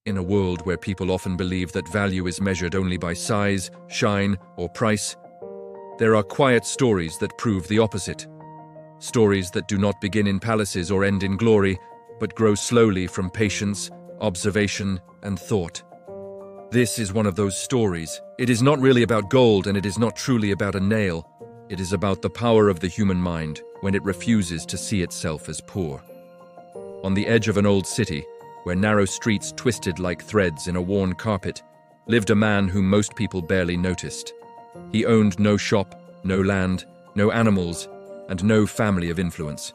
In a world where people often believe that value is measured only by size, shine, or price, there are quiet stories that prove the opposite. Stories that do not begin in palaces or end in glory, but grow slowly from patience, observation, and thought. This is one of those stories. It is not really about gold, and it is not truly about a nail. It is about the power of the human mind when it refuses to see itself as poor. On the edge of an old city, where narrow streets twisted like threads in a worn carpet, lived a man whom most people barely noticed. He owned no shop, no land, no animals, and no family of influence.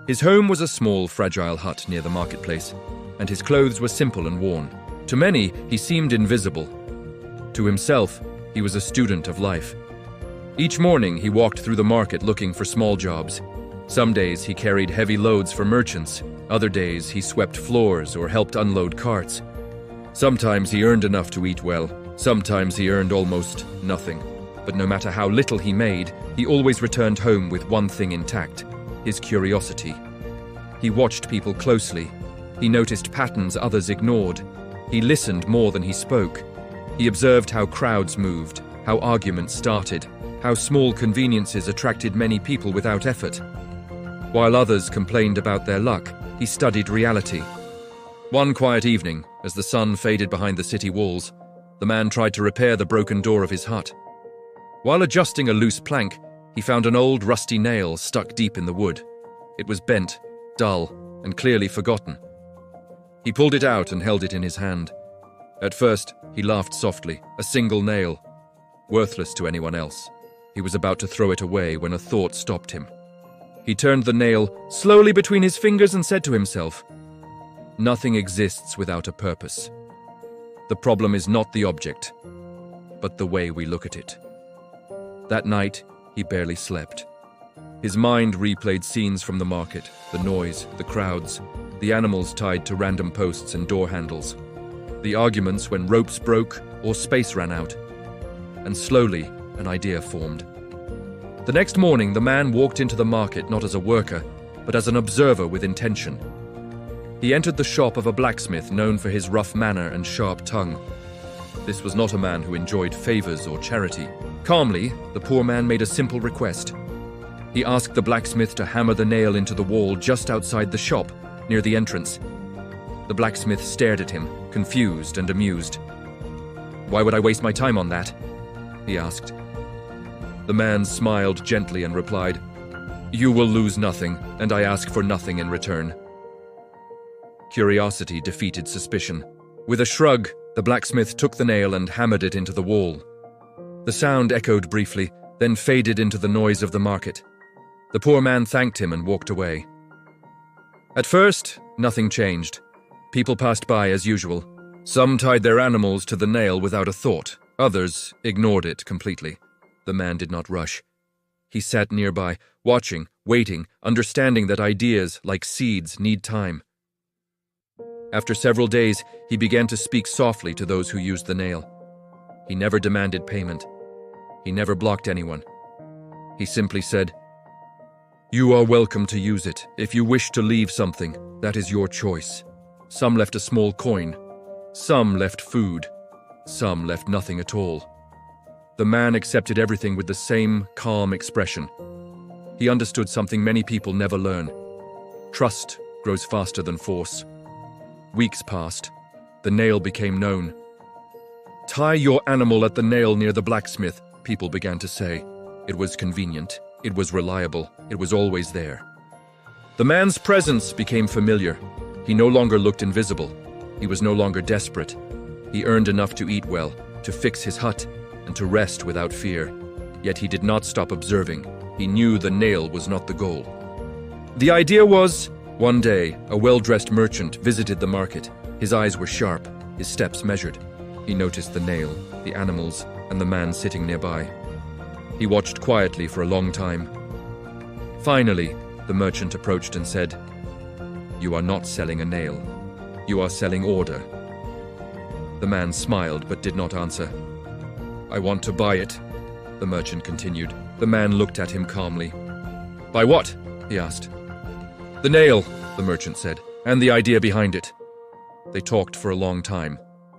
His home was a small, fragile hut near the marketplace, and his clothes were simple and worn. To many, he seemed invisible. To himself, he was a student of life. Each morning, he walked through the market looking for small jobs. Some days, he carried heavy loads for merchants. Other days, he swept floors or helped unload carts. Sometimes he earned enough to eat well. Sometimes he earned almost nothing. But no matter how little he made, he always returned home with one thing intact: his curiosity. He watched people closely. He noticed patterns others ignored. He listened more than he spoke. He observed how crowds moved, how arguments started, how small conveniences attracted many people without effort. While others complained about their luck, he studied reality. One quiet evening, as the sun faded behind the city walls, the man tried to repair the broken door of his hut. While adjusting a loose plank, he found an old rusty nail stuck deep in the wood. It was bent, dull, and clearly forgotten. He pulled it out and held it in his hand. At first, he laughed softly, a single nail, worthless to anyone else. He was about to throw it away when a thought stopped him. He turned the nail slowly between his fingers and said to himself, "Nothing exists without a purpose. The problem is not the object, but the way we look at it." That night, he barely slept. His mind replayed scenes from the market, the noise, the crowds, the animals tied to random posts and door handles, the arguments when ropes broke or space ran out. And slowly, an idea formed. The next morning, the man walked into the market not as a worker, but as an observer with intention. He entered the shop of a blacksmith known for his rough manner and sharp tongue. This was not a man who enjoyed favors or charity. Calmly, the poor man made a simple request. He asked the blacksmith to hammer the nail into the wall just outside the shop, near the entrance. The blacksmith stared at him, confused and amused. "Why would I waste my time on that?" he asked. The man smiled gently and replied, "You will lose nothing, and I ask for nothing in return." Curiosity defeated suspicion. With a shrug, the blacksmith took the nail and hammered it into the wall. The sound echoed briefly, then faded into the noise of the market. The poor man thanked him and walked away. At first, nothing changed. People passed by as usual. Some tied their animals to the nail without a thought. Others ignored it completely. The man did not rush. He sat nearby, watching, waiting, understanding that ideas, like seeds, need time. After several days, he began to speak softly to those who used the nail. He never demanded payment. He never blocked anyone. He simply said, "You are welcome to use it. If you wish to leave something, that is your choice." Some left a small coin. Some left food. Some left nothing at all. The man accepted everything with the same calm expression. He understood something many people never learn. Trust grows faster than force. Weeks passed. The nail became known. "Tie your animal at the nail near the blacksmith," people began to say. It was convenient. It was reliable. It was always there. The man's presence became familiar. He no longer looked invisible. He was no longer desperate. He earned enough to eat well, to fix his hut, and to rest without fear. Yet he did not stop observing. He knew the nail was not the goal. The idea was, one day, a well-dressed merchant visited the market. His eyes were sharp, his steps measured. He noticed the nail, the animals, and the man sitting nearby. He watched quietly for a long time. Finally, the merchant approached and said, "You are not selling a nail. You are selling order." The man smiled but did not answer. "I want to buy it," the merchant continued. The man looked at him calmly. "Buy what?" he asked. "The nail," the merchant said, "and the idea behind it." They talked for a long time.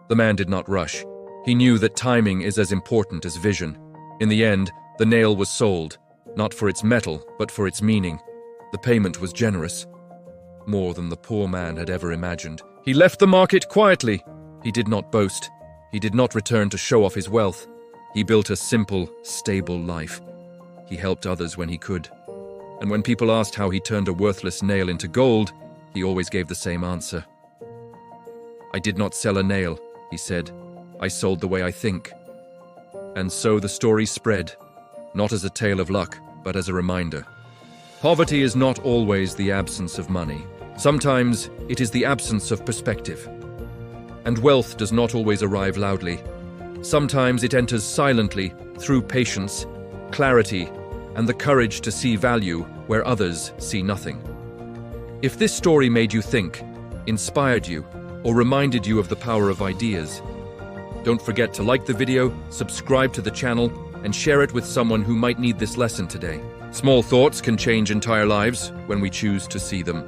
The man did not rush. He knew that timing is as important as vision. In the end, the nail was sold, not for its metal, but for its meaning. The payment was generous, more than the poor man had ever imagined. He left the market quietly. He did not boast. He did not return to show off his wealth. He built a simple, stable life. He helped others when he could. And when people asked how he turned a worthless nail into gold, he always gave the same answer. "I did not sell a nail," he said. "I sold the way I think." And so the story spread, not as a tale of luck, but as a reminder. Poverty is not always the absence of money. Sometimes it is the absence of perspective. And wealth does not always arrive loudly. Sometimes it enters silently through patience, clarity, and the courage to see value where others see nothing. If this story made you think, inspired you, or reminded you of the power of ideas, don't forget to like the video, subscribe to the channel, and share it with someone who might need this lesson today. Small thoughts can change entire lives when we choose to see them.